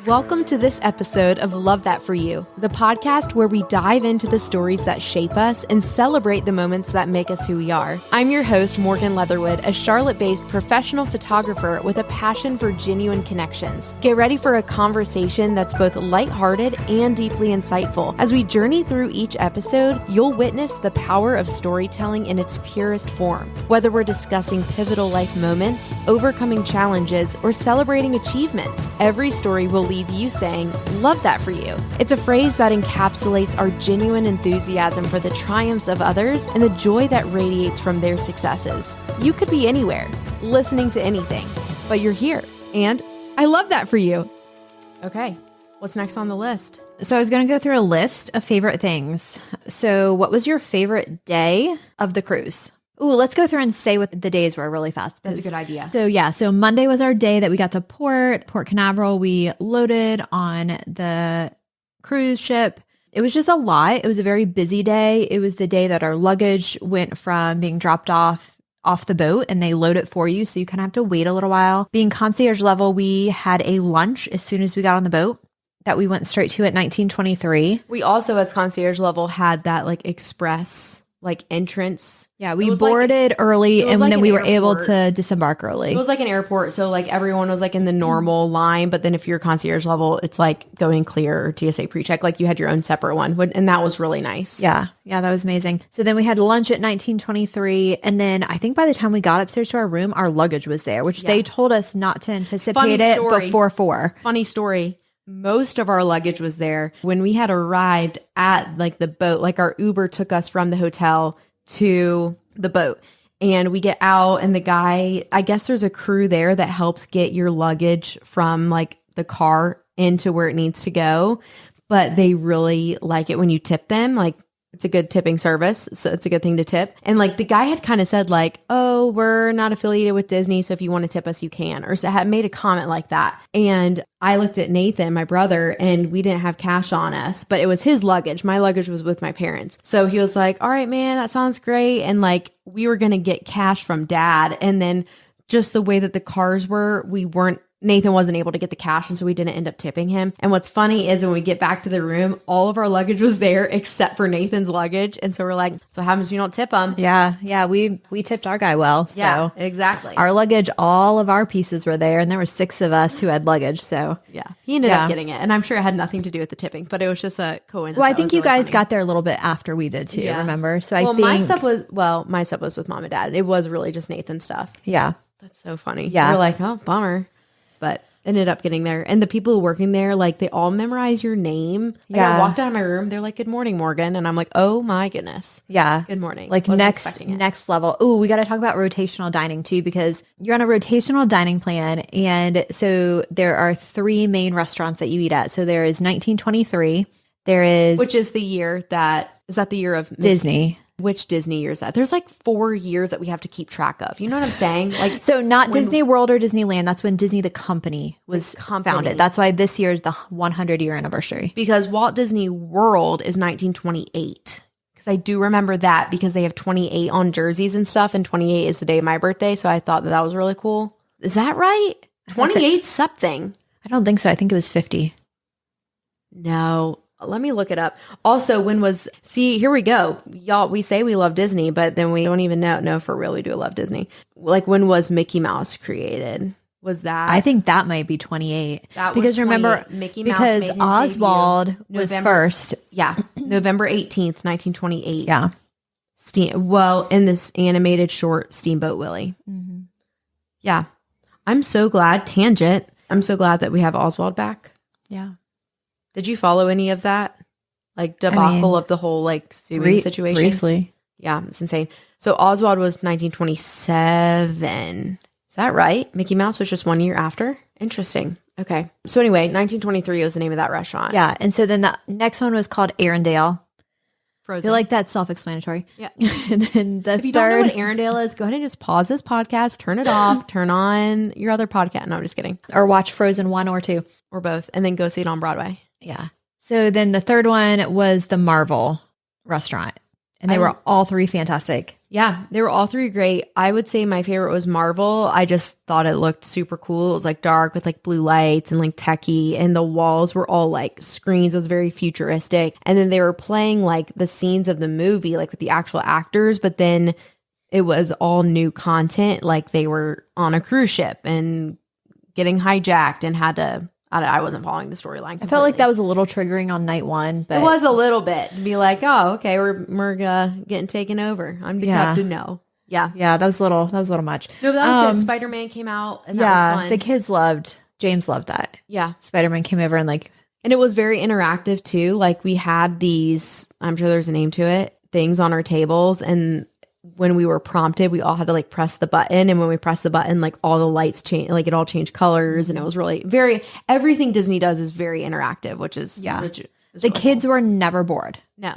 Welcome to this episode of Love That For You, the podcast where we dive into the stories that shape us and celebrate the moments that make us who we are. I'm your host, Morgan Leatherwood, a Charlotte-based professional photographer with a passion for genuine connections. Get ready for a conversation that's both lighthearted and deeply insightful. As we journey through each episode, you'll witness the power of storytelling in its purest form. Whether we're discussing pivotal life moments, overcoming challenges, or celebrating achievements, every story will leave you saying, "Love that for you." It's a phrase that encapsulates our genuine enthusiasm for the triumphs of others and the joy that radiates from their successes. You could be anywhere, listening to anything, but you're here. And I love that for you. Okay, what's next on the list? So I was going to go through a list of favorite things. So what was your favorite day of the cruise? Ooh, let's go through and say what the days were really fast. That's a good idea. So Monday was our day that we got to Port Canaveral. We loaded on the cruise ship. It was just a lot. It was a very busy day. It was the day that our luggage went from being dropped off the boat and they load it for you. So you kind of have to wait a little while. Being concierge level, we had a lunch as soon as we got on the boat that we went straight to at 1923. We also, as concierge level, had that express entrance. Yeah, we boarded early and then we were able to disembark early. It was like an airport. So everyone was in the normal line. But then if you're concierge level, it's going clear or TSA pre-check. You had your own separate one. And that was really nice. Yeah, that was amazing. So then we had lunch at 1923. And then I think by the time we got upstairs to our room, our luggage was there, which they told us not to anticipate it before 4. Funny story. Most of our luggage was there. When we had arrived at the boat, our Uber took us from the hotel to the boat, and we get out and the guy, I guess there's a crew there that helps get your luggage from the car into where it needs to go. But they really like it when you tip them. It's a good tipping service, so it's a good thing to tip. And the guy had kind of said oh, we're not affiliated with Disney, so if you want to tip us, you can, or had made a comment like that. And I looked at Nathan, my brother, and we didn't have cash on us, but it was his luggage. My luggage was with my parents. So he was like, all right, man, that sounds great. And we were going to get cash from Dad. And then just the way that the cars were, Nathan wasn't able to get the cash, and so we didn't end up tipping him. And what's funny is when we get back to the room, all of our luggage was there except for Nathan's luggage. And so we're like, so what happens if you don't tip him? Yeah, we tipped our guy well. So yeah, exactly. Our luggage, all of our pieces were there, and there were 6 of us who had luggage. So yeah, he ended up getting it. And I'm sure it had nothing to do with the tipping, but it was just a coincidence. Well, I think you guys got there a little bit after we did too, remember? So I think my stuff was with Mom and Dad. It was really just Nathan's stuff. Yeah. That's so funny. Yeah. We're like, oh, bummer. But ended up getting there. And the people who working there, they all memorize your name. I walked out of my room. They're like, "Good morning, Morgan." And I'm like, oh my goodness. Yeah. Good morning. Next level. Ooh, we got to talk about rotational dining too, because you're on a rotational dining plan. And so there are 3 main restaurants that you eat at. So there is 1923. There is. Which is the year is that the year of Disney? Which Disney year is that? There's 4 years that we have to keep track of. You know what I'm saying? So not Disney World or Disneyland. That's when Disney, the company, was founded. That's why this year is the 100-year anniversary. Because Walt Disney World is 1928. Because I do remember that because they have 28 on jerseys and stuff. And 28 is the day of my birthday. So I thought that was really cool. Is that right? 28 something. I don't think so. I think it was 50. No. Let me look it up. Also, here we go. Y'all, we say we love Disney, but then we don't even know for real we do love Disney. When was Mickey Mouse created? Was that? I think that might be 28. Because remember, Mickey Mouse because made his Oswald was first. Yeah. November 18th, 1928. Yeah. In this animated short, Steamboat Willie. Mm-hmm. Yeah. I'm so glad, tangent. I'm so glad that we have Oswald back. Yeah. Did you follow any of that? Debacle of the whole suing situation? Briefly. Yeah, it's insane. So Oswald was 1927. Is that right? Mickey Mouse was just 1 year after? Interesting. Okay. So anyway, 1923 was the name of that restaurant. Yeah. And so then the next one was called Arendelle. Frozen. I feel like that's self-explanatory. Yeah. And then if you don't know what Arendelle is, go ahead and just pause this podcast, turn it off, turn on your other podcast. No, I'm just kidding. Or watch Frozen 1 or 2. Or both. And then go see it on Broadway. Yeah. So then the third one was the Marvel restaurant. And they were all three fantastic. Yeah, they were all three great. I would say my favorite was Marvel. I just thought it looked super cool. It was like dark with like blue lights and like techie, and the walls were all like screens. It was very futuristic. And then they were playing like the scenes of the movie, like with the actual actors, but then it was all new content. Like they were on a cruise ship and getting hijacked and had to, I wasn't following the storyline. I felt like that was a little triggering on night one, but it was a little bit to be like, oh, okay, we're getting taken over. I'm the captain. No, yeah, that was a little much. No, but that was good. Spider-Man came out, and that was fun. The kids James loved that. Yeah, Spider-Man came over and it was very interactive too. Like we had these, I'm sure there's a name to it, things on our tables, and when we were prompted, we all had to like press the button, and when we pressed the button, like all the lights changed, like it all changed colors, and it was really everything Disney does is very interactive, which is the really kids were never bored. No.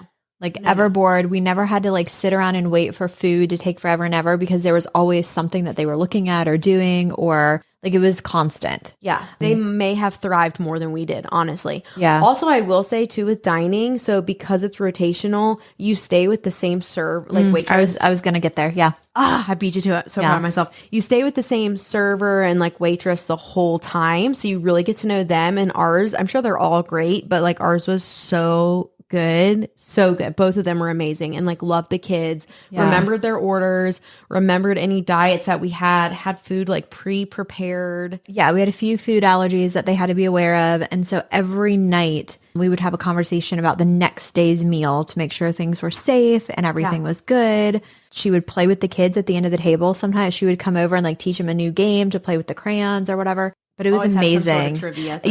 Ever bored. We never had to like sit around and wait for food to take forever and ever, because there was always something that they were looking at or doing, or like it was constant. Yeah. They may have thrived more than we did, honestly. Yeah. Also, I will say too with dining, so because it's rotational, you stay with the same waitress. I was going to get there. Yeah. I beat you to it. So proud of myself. You stay with the same server and like waitress the whole time. So you really get to know them. And ours, I'm sure they're all great, but like ours was so good. So good. Both of them were amazing, and like loved the kids, remembered their orders, remembered any diets that we had food like pre-prepared. Yeah. We had a few food allergies that they had to be aware of. And so every night we would have a conversation about the next day's meal to make sure things were safe and everything was good. She would play with the kids at the end of the table. Sometimes she would come over and like teach them a new game to play with the crayons or whatever. But it was amazing.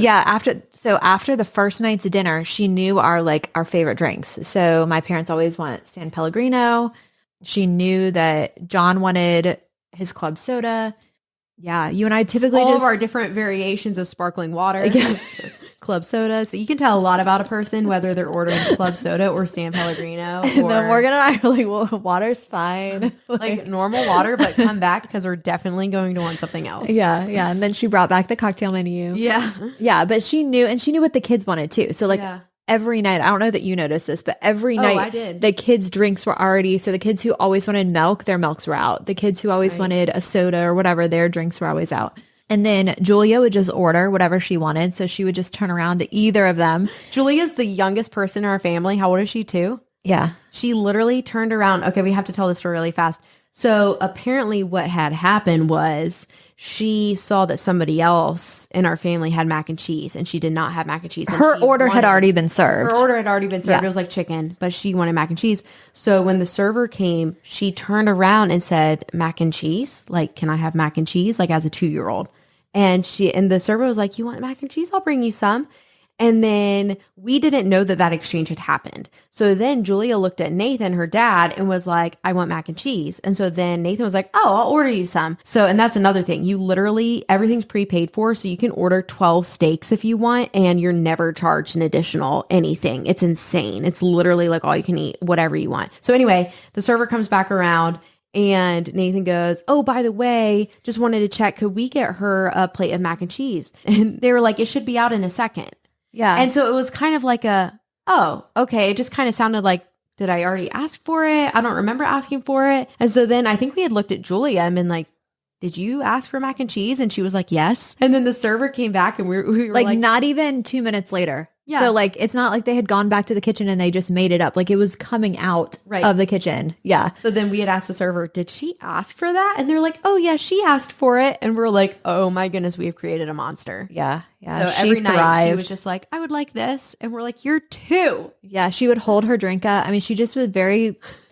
After the first night's dinner, she knew our favorite drinks. So my parents always want San Pellegrino. She knew that John wanted his club soda. Yeah, you and I typically all of our different variations of sparkling water. Yeah. Club soda. So you can tell a lot about a person, whether they're ordering club soda or San Pellegrino. And then Morgan and I are like, well, water's fine. like normal water, but come back because we're definitely going to want something else. Yeah. Yeah. And then she brought back the cocktail menu. Yeah. Yeah. But she knew what the kids wanted too. So every night, I don't know that you noticed this, but every night I did. The kids' drinks were already, so the kids who always wanted milk, their milks were out. The kids who always wanted a soda or whatever, their drinks were always out. And then Julia would just order whatever she wanted. So she would just turn around to either of them. Julia's the youngest person in our family. How old is she, 2? Yeah. She literally turned around. Okay, we have to tell this story really fast. So apparently what had happened was she saw that somebody else in our family had mac and cheese, and she did not have mac and cheese. Her order had already been served. Her order had already been served. Yeah. It was like chicken, but she wanted mac and cheese. So when the server came, she turned around and said, mac and cheese? Like, can I have mac and cheese? Like as a 2-year-old. And the server was like, you want mac and cheese? I'll bring you some. And then we didn't know that exchange had happened. So then Julia looked at Nathan, her dad, and was like, I want mac and cheese. And so then Nathan was like, oh, I'll order you some. So, and that's another thing. You literally, everything's prepaid for. So you can order 12 steaks if you want, and you're never charged an additional anything. It's insane. It's literally like all you can eat, whatever you want. So anyway, the server comes back around. And Nathan goes, oh, by the way, just wanted to check, could we get her a plate of mac and cheese? And they were like, it should be out in a second. Yeah. And so it was kind of like oh, okay. It just kind of sounded like, did I already ask for it? I don't remember asking for it. And so then I think we had looked at Julia and been like, did you ask for mac and cheese? And she was like, yes. And then the server came back and we were like, not even 2 minutes later. Yeah. So like, it's not like they had gone back to the kitchen and they just made it up. Like it was coming out of the kitchen. Yeah. So then we had asked the server, did she ask for that? And they're like, oh yeah, she asked for it. And we're like, oh my goodness, we have created a monster. Yeah. Yeah. So every night she was just like, I would like this. And we're like, you're 2. Yeah. She would hold her drink up. I mean, she just would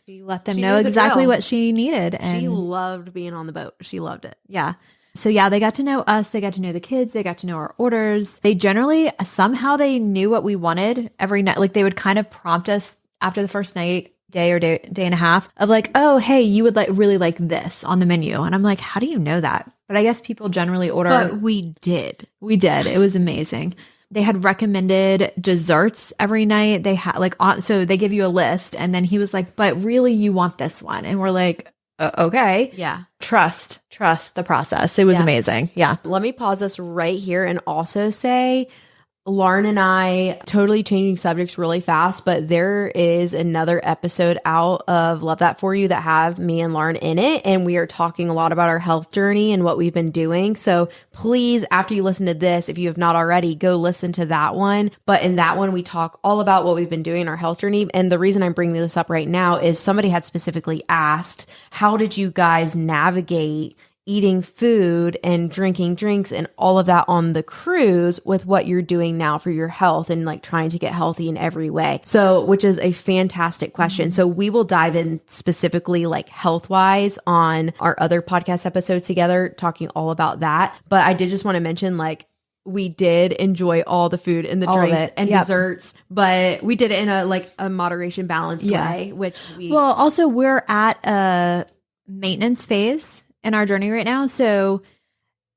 she let them know exactly what she needed. And she loved being on the boat. She loved it. Yeah. So yeah, they got to know us. They got to know the kids. They got to know our orders. They generally, somehow they knew what we wanted every night. Like they would kind of prompt us after the first day and a half of like, oh, hey, you would really like this on the menu. And I'm like, how do you know that? But I guess people generally order. But we did. We did. It was amazing. They had recommended desserts every night. They had so they give you a list. And then he was like, but really you want this one. And we're like, okay. Yeah. Trust the process. It was amazing. Yeah. Let me pause us right here and also say, Lauren and I, totally changing subjects really fast, but there is another episode out of Love That For You that have me and Lauren in it. And we are talking a lot about our health journey and what we've been doing. So please, after you listen to this, if you have not already, go listen to that one. But in that one, we talk all about what we've been doing in our health journey. And the reason I'm bringing this up right now is somebody had specifically asked, how did you guys navigate eating food and drinking drinks and all of that on the cruise with what you're doing now for your health and like trying to get healthy in every way. So, which is a fantastic question. So we will dive in specifically like health wise on our other podcast episodes together, talking all about that. But I did just want to mention like, we did enjoy all the food and the All of drinks it. and Yep. desserts, but we did it in a moderation balanced Yeah. way, which we Well, also we're at a maintenance phase in our journey right now. So,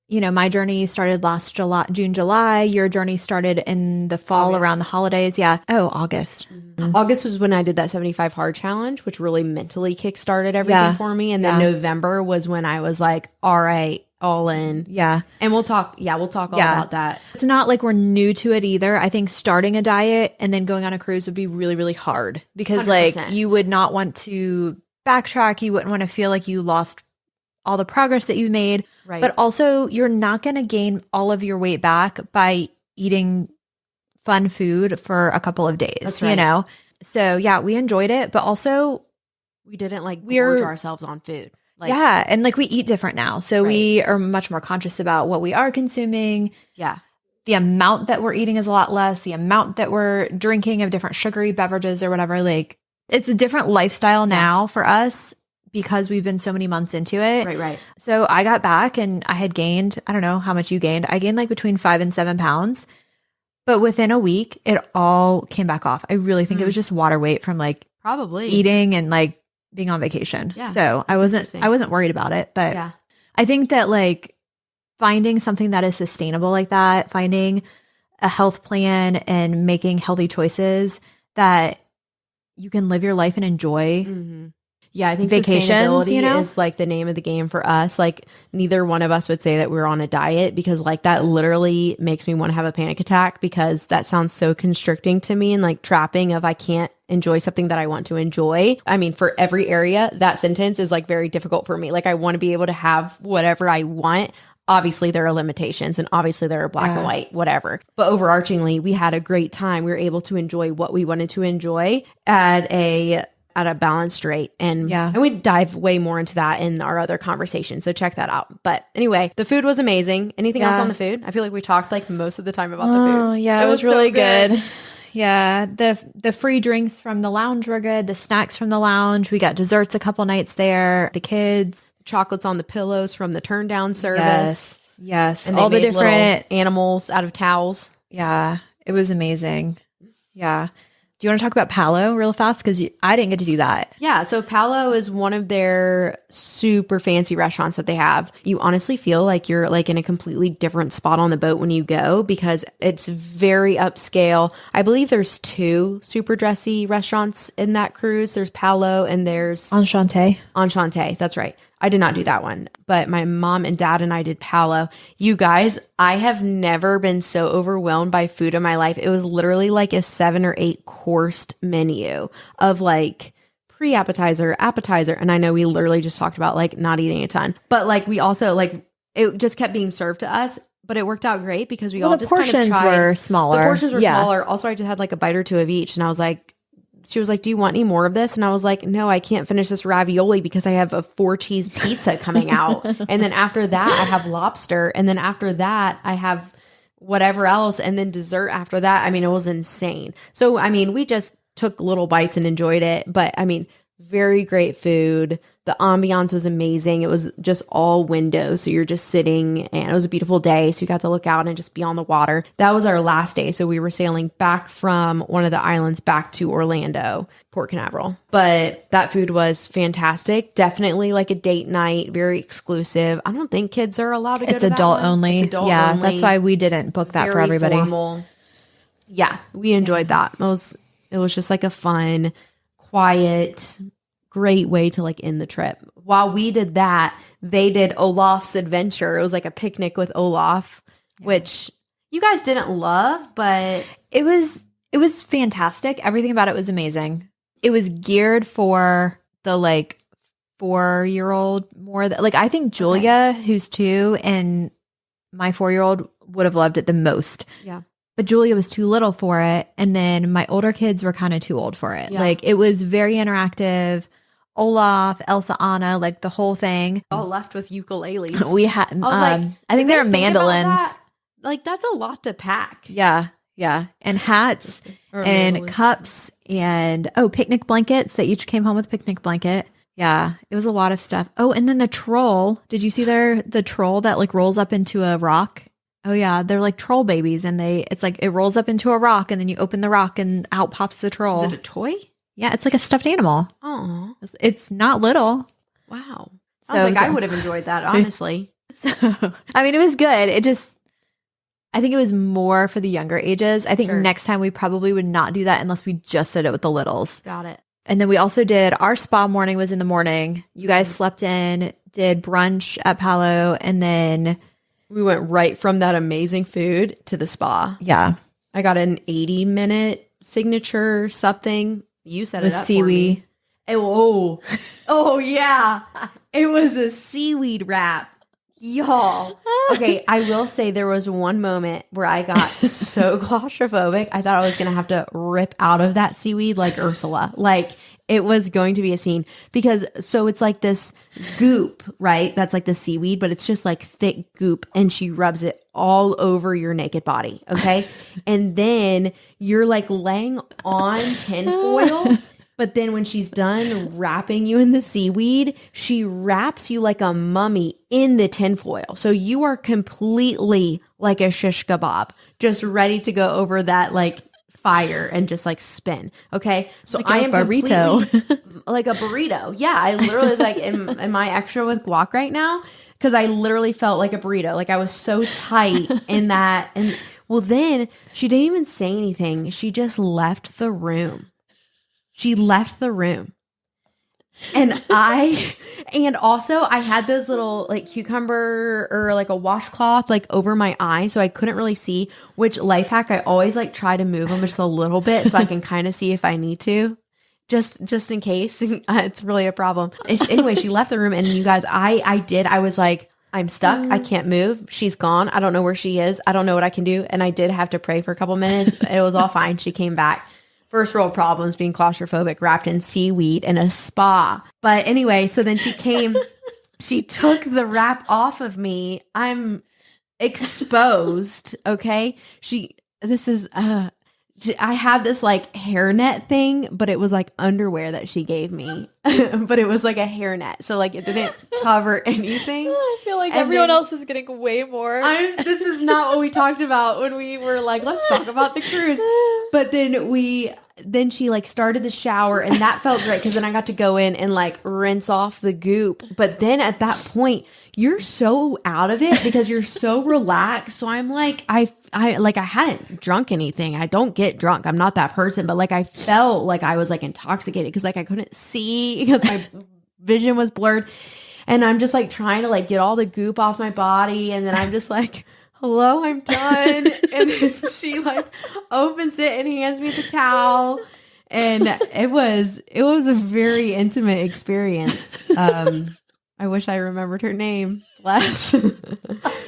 you know, my journey started last June, July. Your journey started in the fall August. around the holidays. Yeah. Oh, August. August was when I did that 75 hard challenge, which really mentally kickstarted everything for me. And then November was when I was like, all right, all in. Yeah. And we'll talk all about that. It's not like we're new to it either. I think starting a diet and then going on a cruise would be really, really hard because 100%. like you would not want to backtrack. You wouldn't want to feel like you lost all the progress that you've made. Right. But also you're not going to gain all of your weight back by eating fun food for a couple of days, That's right. you know? So yeah, we enjoyed it, but also We didn't like We're- gorge ourselves on food. Like, yeah. And like we eat different now. So Right. we are much more conscious about what we are consuming. Yeah. The amount that we're eating is a lot less. The amount that we're drinking of different sugary beverages or whatever, like it's a different lifestyle now for us because we've been so many months into it. Right. So I got back and I had gained, I don't know how much you gained. I gained like between 5 and 7 pounds, but within a week, it all came back off. I really think it was just water weight from like Probably. eating and like being on vacation. Yeah, So I interesting. wasn't worried about it, but Yeah. I think that like finding something that is sustainable like that, finding a health plan and making healthy choices that you can live your life and enjoy. Mm-hmm. Yeah, I think Vacations, sustainability you know? is like the name of the game for us. Like neither one of us would say that we're on a diet because like that literally makes me want to have a panic attack because that sounds so constricting to me and like trapping of I can't enjoy something that I want to enjoy. I mean, for every area, that sentence is like very difficult for me. Like I want to be able to have whatever I want. Obviously, there are limitations and obviously there are black and white, whatever. But overarchingly, we had a great time. We were able to enjoy what we wanted to enjoy at a balanced rate. And we dive way more into that in our other conversation. So check that out. But anyway, the food was amazing. Anything else on the food? I feel like we talked like most of the time about the food. Oh, yeah, it was really good. Yeah, the free drinks from the lounge were good. The snacks from the lounge. We got desserts a couple nights there. The kids. Chocolates on the pillows from the turn down service. Yes. And all the they made different little animals out of towels. Yeah, it was amazing. Yeah. Do you want to talk about Palo real fast? Because I didn't get to do that. Yeah, so Palo is one of their super fancy restaurants that they have. You honestly feel like you're like in a completely different spot on the boat when you go because it's very upscale. I believe there's 2 super dressy restaurants in that cruise. There's Palo and there's Enchanté. Enchanté. That's right. I did not do that one, but my mom and dad and I did Palo. You guys, I have never been so overwhelmed by food in my life. It was literally like a 7 or 8 coursed menu of like pre-appetizer, appetizer. And I know we literally just talked about like not eating a ton, but like we also like, it just kept being served to us, but it worked out great because we all the just portions kind of tried. were smaller. The portions were Yeah. smaller. Also, I just had like a bite or 2 of each. And I was like, she was like, do you want any more of this? And I was like, no, I can't finish this ravioli because I have a 4 cheese pizza coming out. And then after that, I have lobster. And then after that, I have whatever else. And then dessert after that. I mean, it was insane. So, I mean, we just took little bites and enjoyed it. But I mean, very great food. The ambiance was amazing. It was just all windows. So you're just sitting and it was a beautiful day. So you got to look out and just be on the water. That was our last day. So we were sailing back from one of the islands back to Orlando, Port Canaveral. But that food was fantastic. Definitely like a date night, very exclusive. I don't think kids are allowed to go It's to that adult one. only. It's adult yeah, only. that's why we didn't book that for Very everybody. formal. Yeah, we enjoyed that. It was just like a fun, quiet, great way to like end the trip. While we did that, they did Olaf's adventure. It was like a picnic with Olaf, which you guys didn't love, but It was fantastic. Everything about it was amazing. It was geared for the like 4-year-old more. Like I think Julia, who's 2, and my 4-year-old would have loved it the most. yeah. But Julia was too little for it. And then my older kids were kind of too old for it. Yeah. Like it was very interactive. Olaf, Elsa, Anna, like the whole thing. All left with ukuleles. We had, I was like, I think did they were think about mandolins. that? Like that's a lot to pack. Yeah. Yeah. And hats Or and mandolins. cups and, picnic blankets. They each came home with a picnic blanket. Yeah. It was a lot of stuff. Oh, and then the troll. Did you see the troll that like rolls up into a rock? Oh yeah, they're like troll babies, and it's like it rolls up into a rock, and then you open the rock, and out pops the troll. Is it a toy? Yeah, it's like a stuffed animal. Oh, It's not little. wow. So- Sounds like I so- would have enjoyed that, honestly. So I mean, it was good. I think it was more for the younger ages. I think Sure. next time we probably would not do that unless we just did it with the littles. Got it. And then we also did our spa morning was in the morning. You guys slept in, did brunch at Palo, and then We went right from that amazing food to the spa. yeah, I got an 80-minute signature something. You set with it up for seaweed. me. Oh yeah. It was a seaweed wrap. Y'all. Okay, I will say there was one moment where I got so claustrophobic. I thought I was going to have to rip out of that seaweed like Ursula. Like it was going to be a scene because so it's like this goop, right? That's like the seaweed, but it's just like thick goop and she rubs it all over your naked body, okay? And then you're like laying on tinfoil. But then when she's done wrapping you in the seaweed, she wraps you like a mummy in the tinfoil. So you are completely like a shish kebab, just ready to go over that like fire and just like spin. Okay. So Like I a am burrito. completely like a burrito. Yeah. I literally was like, am I extra with guac right now? Because I literally felt like a burrito. Like I was so tight in that. And well, then she didn't even say anything. She just left the room. She left the room. And also I had those little like cucumber or like a washcloth like over my eye. So I couldn't really see, which life hack, I always like try to move them just a little bit so I can kind of see if I need to. Just in case. It's really a problem. Anyway, she left the room and you guys, I was like, I'm stuck. I can't move. She's gone. I don't know where she is. I don't know what I can do. And I did have to pray for a couple minutes. It was all fine. She came back. First world problems being claustrophobic, wrapped in seaweed in a spa. But anyway, so then she came, she took the wrap off of me. I'm exposed. Okay. I had this like hairnet thing, but it was like underwear that she gave me, but it was like a hairnet. So like it didn't cover anything. I feel like And everyone then- else is getting way more. This is not what we talked about when we were like, let's talk about the cruise. But then she like started the shower and that felt great because then I got to go in and like rinse off the goop. But then at that point, you're so out of it because you're so relaxed. So I'm like, I hadn't drunk anything. I don't get drunk. I'm not that person. But like I felt like I was like intoxicated because like I couldn't see because my vision was blurred. And I'm just like trying to like get all the goop off my body. And then I'm just like, hello, I'm done. And then she like opens it and hands me the towel. And it was a very intimate experience. I wish I remembered her name. Bless.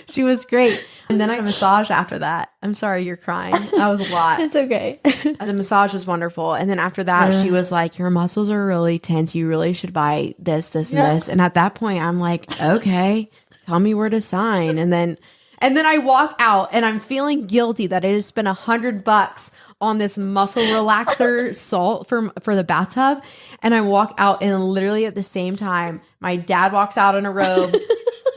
She was great. And then I got a massage after that. I'm sorry you're crying. That was a lot. It's okay. The massage was wonderful. And then after that, she was like, your muscles are really tense. You really should buy this, and this. And at that point, I'm like, okay, tell me where to sign. And then I walk out and I'm feeling guilty that I just spent $100 on this muscle relaxer salt for the bathtub. And I walk out and literally at the same time, my dad walks out in a robe.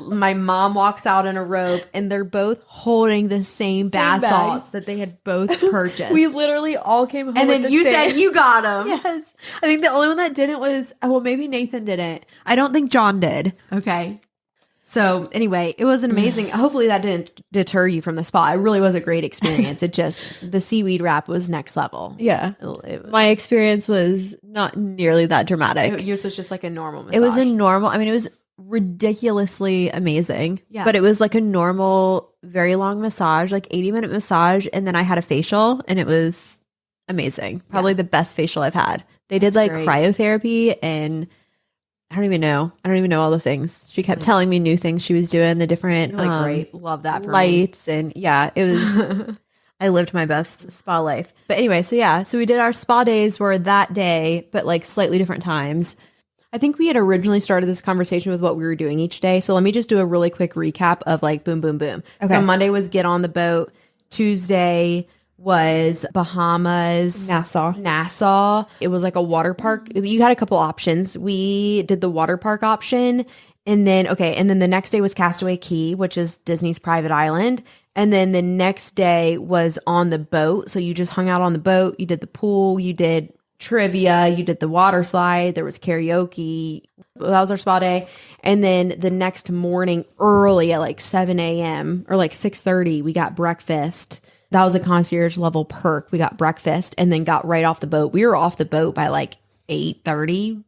My mom walks out in a robe and they're both holding the same bath bags. salts that they had both purchased. We literally all came home. And with then the you same- said you got them. Yes. I think the only one that didn't was, well, maybe Nathan didn't. I don't think John did. Okay. So anyway, it was an amazing. Hopefully that didn't deter you from the spa. It really was a great experience. It just, the seaweed wrap was next level. Yeah. It was, My experience was not nearly that dramatic. yours was just like a normal massage. It was a normal, I mean, it was ridiculously amazing. Yeah. But it was like a normal, very long massage, like 80-minute massage. And then I had a facial and it was amazing. Probably the best facial I've had. They did like great. cryotherapy and I don't even know. I don't even know all the things. She kept telling me new things she was doing, the different Like, great. Love that for me. lights. And yeah, it was, I lived my best spa life. But anyway, so yeah, so we did our spa days were that day, but like slightly different times. I think we had originally started this conversation with what we were doing each day. So let me just do a really quick recap of like boom, boom, boom. Okay. So Monday was get on the boat. Tuesday was Bahamas. Nassau. It was like a water park. You had a couple options. We did the water park option. And then the next day was Castaway Cay, which is Disney's private island. And then the next day was on the boat. So you just hung out on the boat. You did the pool. You did trivia. You did the water slide. There was karaoke. That was our spa day. And then the next morning early at like 7 a.m. or like 6:30, we got breakfast. That was a concierge level perk. We got breakfast and then got right off the boat. We were off the boat by like 8:30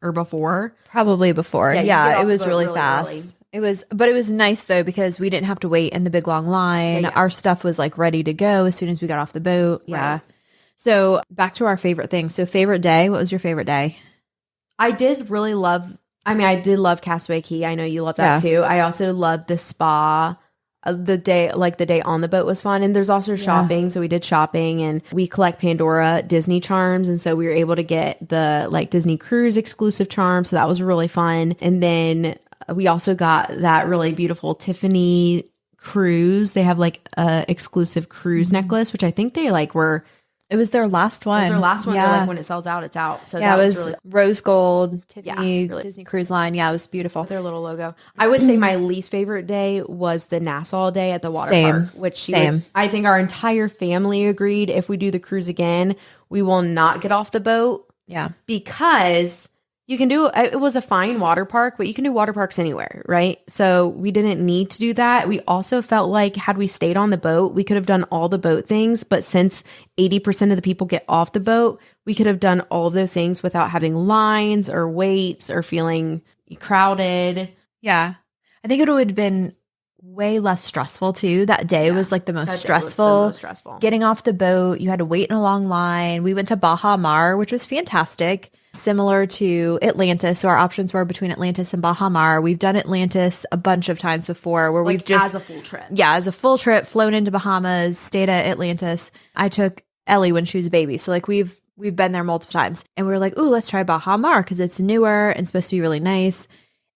or before. Probably before. Yeah, it was really fast. Early. It was nice though because we didn't have to wait in the big long line. Yeah. Our stuff was like ready to go as soon as we got off the boat. Yeah. Right. So back to our favorite thing. So favorite day. What was your favorite day? I did love Castaway Cay. I know you love that too. I also loved the spa. The day on the boat was fun. And there's also shopping. So we did shopping and we collect Pandora Disney charms. And so we were able to get the like Disney Cruise exclusive charms. So that was really fun. And then we also got that really beautiful Tiffany cruise. They have like a exclusive cruise necklace, which I think they like were. It was their last one. It was their last one. Yeah. They're like, when it sells out, it's out. So yeah, that it was really rose gold, Tiffany, really. Disney Cruise Line. Yeah, it was beautiful. their little logo. I would say my least favorite day was the Nassau day at the water Same. park, which Same. I think our entire family agreed if we do the cruise again, we will not get off the boat. Yeah. Because you can do it was a fine water park, but you can do water parks anywhere, right? So we didn't need to do that. We also felt like had we stayed on the boat, we could have done all the boat things, but since 80% of the people get off the boat, we could have done all of those things without having lines or waits or feeling crowded. Yeah. I think it would have been way less stressful too. That day was like the most stressful. Getting off the boat, you had to wait in a long line. We went to Baja Mar, which was fantastic. Similar to Atlantis. So our options were between Atlantis and Baja Mar. We've done Atlantis a bunch of times before where we've just as a full trip. Yeah, as a full trip, flown into Bahamas, stayed at Atlantis. I took Ellie when she was a baby. So like we've been there multiple times. And we were like, ooh, let's try Baja Mar because it's newer and supposed to be really nice.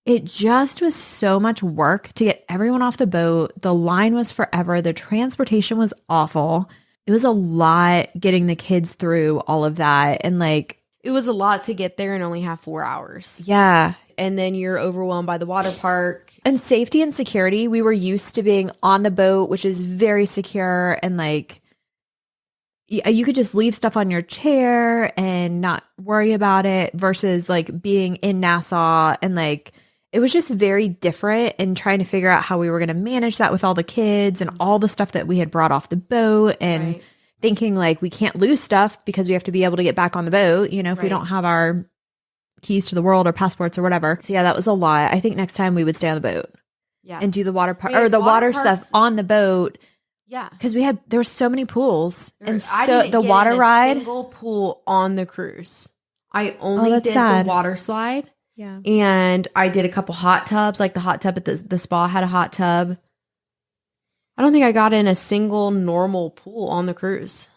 It just was so much work to get everyone off the boat. The line was forever. The transportation was awful. It was a lot getting the kids through all of that. And like, it was a lot to get there and only have 4 hours. Yeah. And then you're overwhelmed by the water park. And safety and security, we were used to being on the boat, which is very secure. And like, you could just leave stuff on your chair and not worry about it versus like being in Nassau. And like, it was just very different and trying to figure out how we were going to manage that with all the kids and all the stuff that we had brought off the boat and thinking like we can't lose stuff because we have to be able to get back on the boat, you know, if we don't have our keys to the world or passports or whatever. So yeah, that was a lot. I think next time we would stay on the boat. Yeah. And do the water park or the water stuff on the boat. Yeah. Because there were so many pools. And I so didn't the get water in a ride. single pool on the cruise. I only did sad. the water slide. Yeah. And I did a couple hot tubs, like the hot tub at the spa had a hot tub. I don't think I got in a single normal pool on the cruise.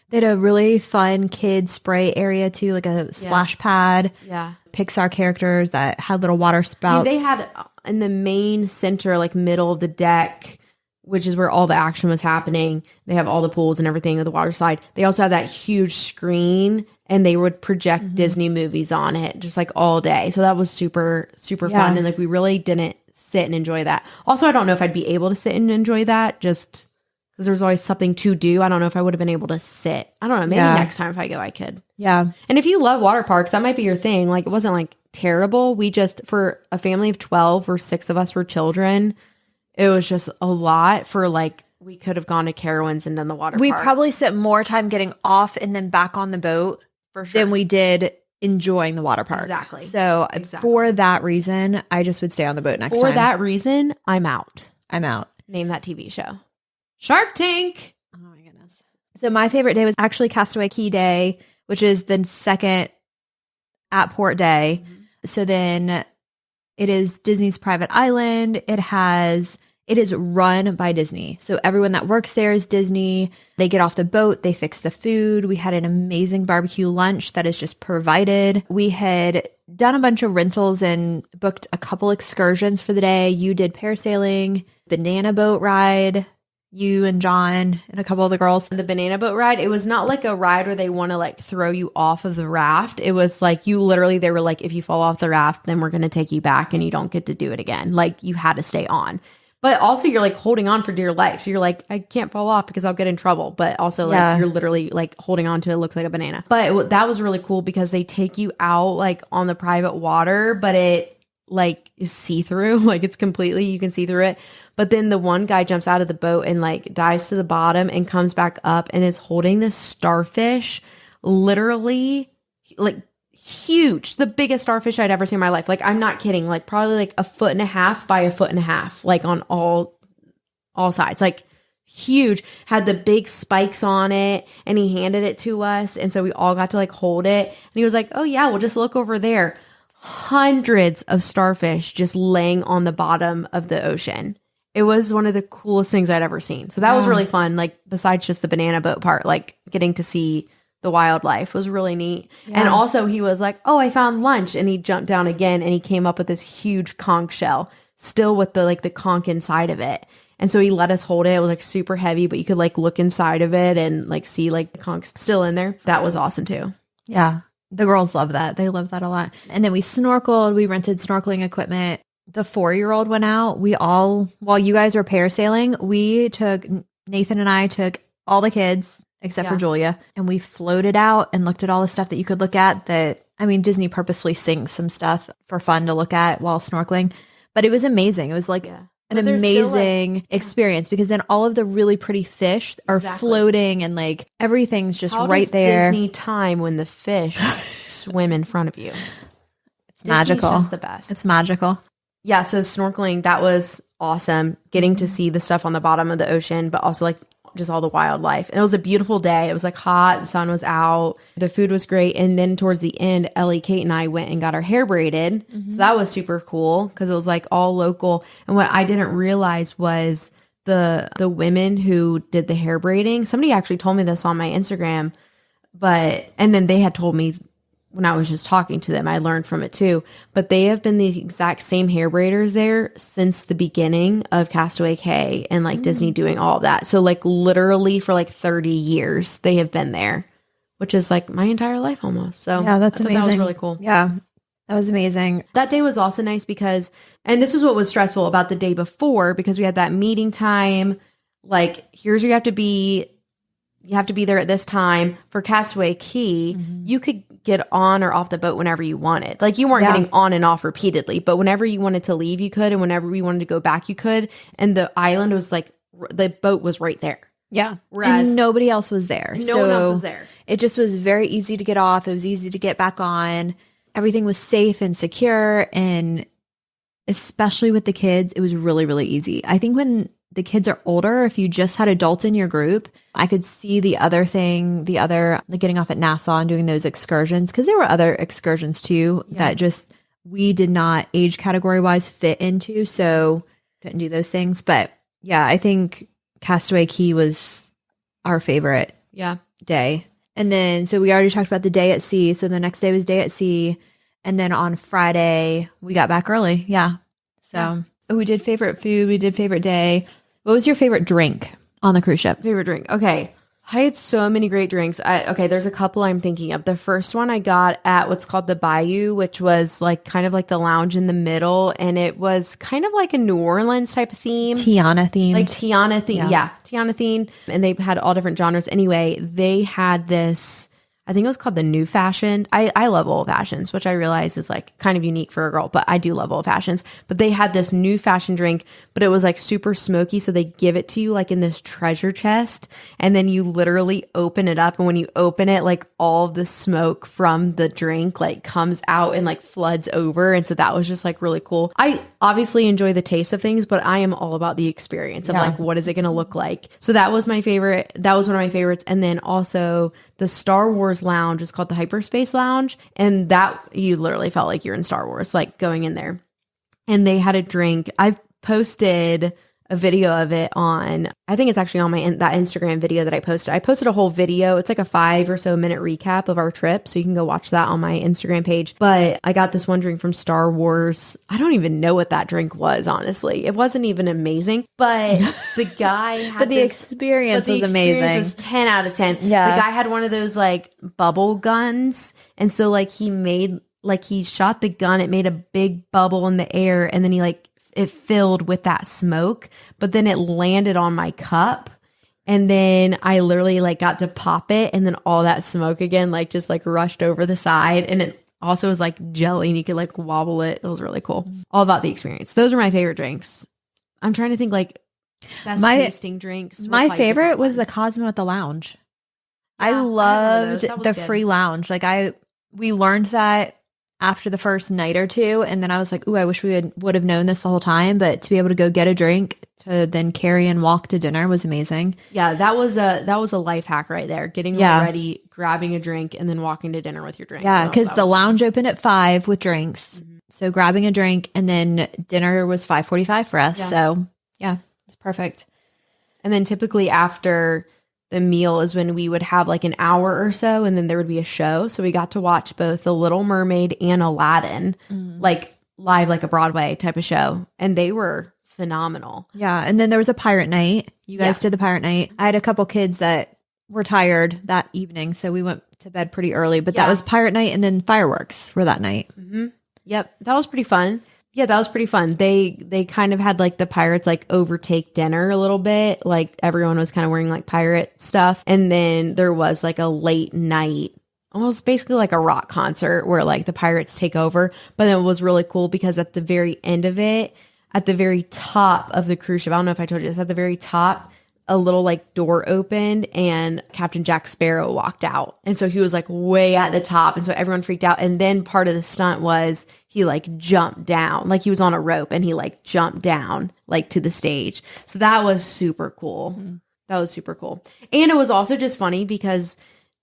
They had a really fun kid spray area too, like a splash pad. Yeah. Pixar characters that had little water spouts. They had in the main center, like middle of the deck, which is where all the action was happening. They have all the pools and everything with the water slide. They also had that huge screen and they would project Disney movies on it just like all day. So that was super, super fun. And like we really didn't sit and enjoy that. Also, I don't know if I'd be able to sit and enjoy that just because there was always something to do. I don't know if I would have been able to sit. I don't know. Maybe next time if I go, I could. Yeah. And if you love water parks, that might be your thing. Like it wasn't like terrible. We just, for a family of 12 or 6 of us were children, it was just a lot for like, we could have gone to Carowinds and done the water park. We probably spent more time getting off and then back on the boat for sure than we did enjoying the water park. Exactly. So for that reason, I just would stay on the boat next time. For that reason, I'm out. I'm out. Name that TV show. Shark Tank. Oh my goodness. So my favorite day was actually Castaway Key Day, which is the second at port day. So then it is Disney's private island. It is run by Disney. So everyone that works there is Disney. They get off the boat, they fix the food. We had an amazing barbecue lunch that is just provided. We had done a bunch of rentals and booked a couple excursions for the day. You did parasailing, banana boat ride, you and John and a couple of the girls. The banana boat ride, it was not like a ride where they want to like throw you off of the raft. It was like they were like, if you fall off the raft, then we're going to take you back and you don't get to do it again. Like you had to stay on. But also you're like holding on for dear life. So you're like, I can't fall off because I'll get in trouble. But also like you're literally like holding on to it looks like a banana. But that was really cool because they take you out like on the private water, but it like is see-through. Like it's completely, you can see through it. But then the one guy jumps out of the boat and like dives to the bottom and comes back up and is holding this starfish, literally like huge, the biggest starfish I'd ever seen in my life. Like I'm not kidding, like probably like 1.5 feet by 1.5 feet, like on all sides, like huge, had the big spikes on it, and he handed it to us, and so we all got to like hold it, and he was like, oh yeah, we'll just look over there. Hundreds of starfish just laying on the bottom of the ocean. It was one of the coolest things I'd ever seen. So that was really fun, like besides just the banana boat part, like getting to see the wildlife was really neat. Yeah. And also he was like, oh, I found lunch. And he jumped down again and he came up with this huge conch shell, still with the like the conch inside of it. And so he let us hold it. It was like super heavy, but you could like look inside of it and like see like the conch still in there. That was awesome too. Yeah. The girls love that. They love that a lot. And then we snorkeled. We rented snorkeling equipment. The 4-year-old went out. While you guys were parasailing, Nathan and I took all the kids except for Julia, and we floated out and looked at all the stuff that you could look at Disney purposefully sinks some stuff for fun to look at while snorkeling, but it was amazing. It was like an amazing experience because then all of the really pretty fish are floating and like everything's just right there. Disney time when the fish swim in front of you. It's magical. Just the best. It's magical. Yeah. So snorkeling, that was awesome. Getting to see the stuff on the bottom of the ocean, but also like just all the wildlife. And it was a beautiful day. It was like hot. The sun was out. The food was great. And then towards the end, Ellie, Kate, and I went and got our hair braided. So that was super cool because it was like all local. And what I didn't realize was the women who did the hair braiding, somebody actually told me this on my Instagram, and then they had told me when I was just talking to them, I learned from it too. But they have been the exact same hair braiders there since the beginning of Castaway Cay and like Disney doing all of that. So like literally for like 30 years they have been there, which is like my entire life almost. So yeah, that's amazing. That was really cool. Yeah, that was amazing. That day was also nice because, and this is what was stressful about the day before, because we had that meeting time. Like here's where you have to be. You have to be there at this time. For Castaway Cay, you could get on or off the boat whenever you wanted. Like you weren't getting on and off repeatedly, but whenever you wanted to leave, you could. And whenever you wanted to go back, you could. And the island was like, the boat was right there. Yeah. Whereas and nobody else was there. No one else was there. It just was very easy to get off. It was easy to get back on. Everything was safe and secure. And especially with the kids, it was really, really easy. I think when the kids are older, if you just had adults in your group, I could see the like getting off at Nassau and doing those excursions, because there were other excursions too that just we did not age category wise fit into, so couldn't do those things. But yeah, I think Castaway Cay was our favorite day. And then, so we already talked about the day at sea. So the next day was day at sea. And then on Friday, we got back early. Yeah. So we did favorite food. We did favorite day. What was your favorite drink on the cruise ship? Favorite drink. Okay. I had so many great drinks. There's a couple I'm thinking of. The first one I got at what's called the Bayou, which was like kind of like the lounge in the middle. And it was kind of like a New Orleans type of theme. Tiana themed. Like Tiana theme. Yeah. Tiana theme. And they had all different genres. Anyway, they had this, I think it was called the New Fashioned. I love old fashions, which I realize is like kind of unique for a girl, but I do love old fashions. But they had this new fashion drink, but it was like super smoky. So they give it to you like in this treasure chest. And then you literally open it up. And when you open it, like all of the smoke from the drink like comes out and like floods over. And so that was just like really cool. I obviously enjoy the taste of things, but I am all about the experience of like, what is it going to look like? So that was my favorite. That was one of my favorites. And then also the Star Wars lounge is called the Hyperspace Lounge. And that you literally felt like you're in Star Wars, like going in there. And they had a drink. I've posted a video of it on, I think it's actually on my that Instagram video that I posted. I posted a whole video. It's like a 5 or so minute recap of our trip. So you can go watch that on my Instagram page. But I got this one drink from Star Wars. I don't even know what that drink was, honestly. It wasn't even amazing. But the guy had But the experience was amazing. It was 10 out of 10. Yeah. The guy had one of those like bubble guns. And so like he shot the gun. It made a big bubble in the air. And then he like, it filled with that smoke, but then it landed on my cup. And then I literally like got to pop it. And then all that smoke again, like just like rushed over the side. And it also was like jelly and you could like wobble it. It was really cool. All about the experience. Those are my favorite drinks. I'm trying to think like best tasting drinks. My favorite was the Cosmo at the lounge. I loved the free lounge. Like we learned that after the first night or two. And then I was like, ooh, I wish we would have known this the whole time. But to be able to go get a drink to then carry and walk to dinner was amazing. Yeah, that was a life hack right there. Getting ready, grabbing a drink, and then walking to dinner with your drink. Yeah, because the lounge opened at 5 with drinks. Mm-hmm. So grabbing a drink and then dinner was 5:45 for us. Yeah. So yeah, it's perfect. And then typically after the meal is when we would have like an hour or so, and then there would be a show. So we got to watch both The Little Mermaid and Aladdin, like live, like a Broadway type of show. And they were phenomenal. Yeah. And then there was a pirate night. You guys did the pirate night. I had a couple kids that were tired that evening. So we went to bed pretty early, but that was pirate night. And then fireworks were that night. Mm-hmm. Yep. That was pretty fun. Yeah, that was pretty fun. They kind of had like the pirates like overtake dinner a little bit. Like everyone was kind of wearing like pirate stuff. And then there was like a late night, almost basically like a rock concert where like the pirates take over. But it was really cool because at the very end of it, at the very top of the cruise ship, I don't know if I told you this, at the very top, a little like door opened and Captain Jack Sparrow walked out. And so he was like way at the top. And so everyone freaked out. And then part of the stunt was he like jumped down, like he was on a rope and he like jumped down like to the stage. So that was super cool. Mm-hmm. That was super cool. And it was also just funny because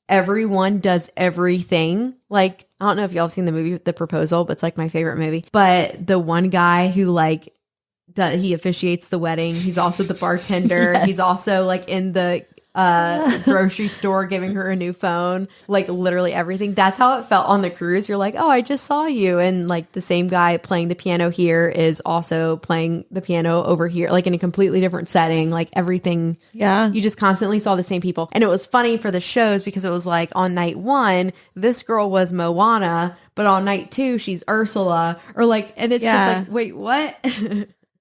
everyone does everything. Like, I don't know if y'all have seen the movie The Proposal, but it's like my favorite movie. But the one guy who like, he officiates the wedding. He's also the bartender. Yes. He's also like in the grocery store giving her a new phone, like literally everything. That's how it felt on the cruise. You're like, oh, I just saw you. And like the same guy playing the piano here is also playing the piano over here, like in a completely different setting, like everything. Yeah. You just constantly saw the same people. And it was funny for the shows because it was like on night 1, this girl was Moana, but on night 2, she's Ursula, or like, and it's just like, wait, what?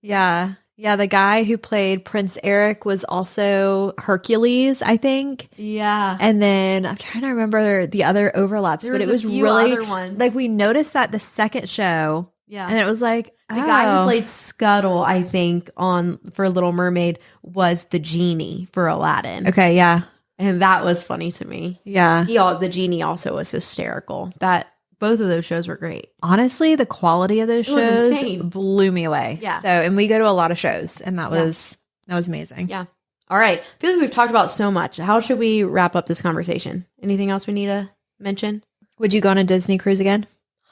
Yeah. Yeah. The guy who played Prince Eric was also Hercules, I think. Yeah. And then I'm trying to remember the other overlaps, but it was really like we noticed that the second show. Yeah. And it was like the guy who played Scuttle, I think, for Little Mermaid was the genie for Aladdin. Okay. Yeah. And that was funny to me. Yeah. The genie also was hysterical. Both of those shows were great. Honestly, the quality of those shows blew me away. Yeah. So, and we go to a lot of shows, and that was amazing. Yeah. All right. I feel like we've talked about so much. How should we wrap up this conversation? Anything else we need to mention? Would you go on a Disney cruise again?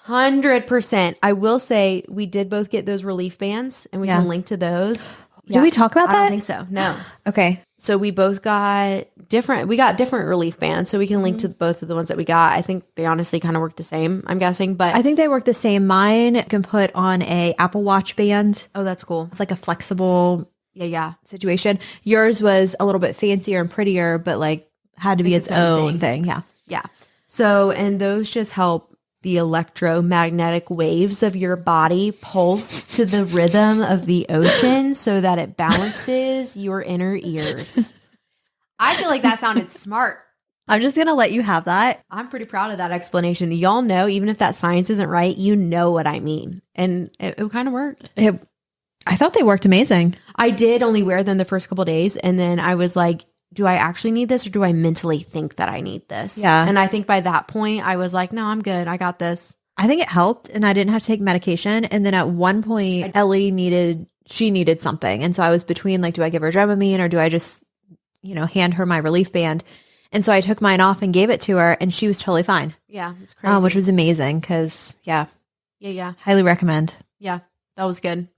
100%. I will say we did both get those relief bands, and we can link to those. Did we talk about that? I don't think so. No. Okay. So we both got different relief bands, so we can link to both of the ones that we got. I think they honestly kind of work the same, I'm guessing, but I think they work the same. Mine can put on a Apple Watch band. Oh, that's cool. It's like a flexible situation. Yours was a little bit fancier and prettier, but like had to be its own thing. Yeah. Yeah. So, and those just help the electromagnetic waves of your body pulse to the rhythm of the ocean so that it balances your inner ears. I feel like that sounded smart. I'm just going to let you have that. I'm pretty proud of that explanation. Y'all know, even if that science isn't right, you know what I mean. And it kind of worked. I thought they worked amazing. I did only wear them the first couple of days. And then I was like, do I actually need this or do I mentally think that I need this? Yeah. And I think by that point, I was like, no, I'm good. I got this. I think it helped and I didn't have to take medication. And then at one point, Ellie needed something. And so I was between like, do I give her Dramamine or do I just, hand her my relief band? And so I took mine off and gave it to her and she was totally fine. Yeah, it's crazy. Which was amazing because, Yeah. highly recommend. Yeah, that was good.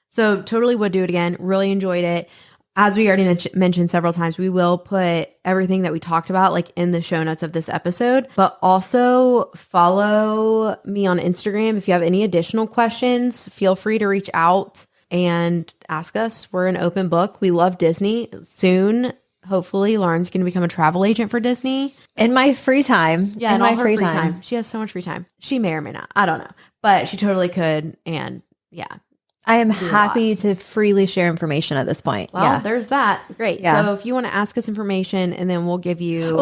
So totally would do it again. Really enjoyed it. As we already mentioned several times, we will put everything that we talked about like in the show notes of this episode, but also follow me on Instagram. If you have any additional questions, feel free to reach out and ask us. We're an open book. We love Disney. Soon, hopefully, Lauren's going to become a travel agent for Disney. In my free time. Yeah, in my free time. She has so much free time. She may or may not. I don't know. But she totally could. And yeah. I am happy to freely share information at this point. Well, there's that. Great. Yeah. So if you want to ask us information and then we'll give you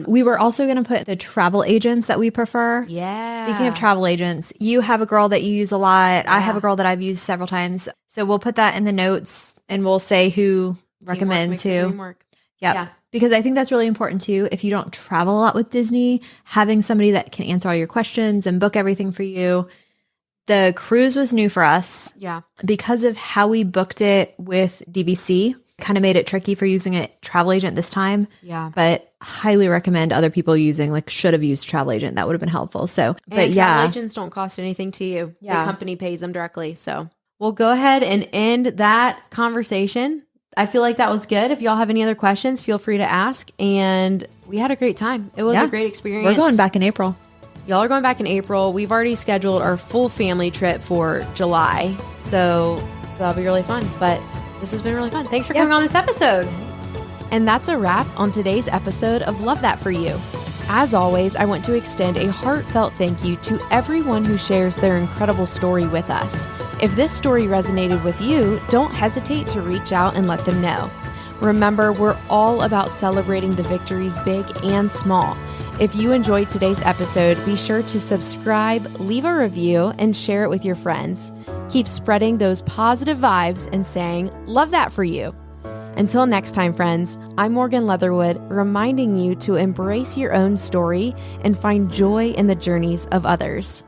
we were also going to put the travel agents that we prefer. Yeah. Speaking of travel agents, you have a girl that you use a lot. Yeah. I have a girl that I've used several times. So we'll put that in the notes and we'll say who recommend to. Yeah. Because I think that's really important too. If you don't travel a lot with Disney, having somebody that can answer all your questions and book everything for you. The cruise was new for us. Yeah. Because of how we booked it with DVC, kind of made it tricky for using a travel agent this time. Yeah. But highly recommend other people using, should have used travel agent. That would have been helpful. So, travel agents don't cost anything to you. Yeah. The company pays them directly. So we'll go ahead and end that conversation. I feel like that was good. If y'all have any other questions, feel free to ask. And we had a great time. It was a great experience. We're going back in April. Y'all are going back in April. We've already scheduled our full family trip for July. So that'll be really fun. But this has been really fun. Thanks for coming on this episode. And that's a wrap on today's episode of Love That For You. As always, I want to extend a heartfelt thank you to everyone who shares their incredible story with us. If this story resonated with you, don't hesitate to reach out and let them know. Remember, we're all about celebrating the victories big and small. If you enjoyed today's episode, be sure to subscribe, leave a review, and share it with your friends. Keep spreading those positive vibes and saying, love that for you. Until next time, friends, I'm Morgan Leatherwood, reminding you to embrace your own story and find joy in the journeys of others.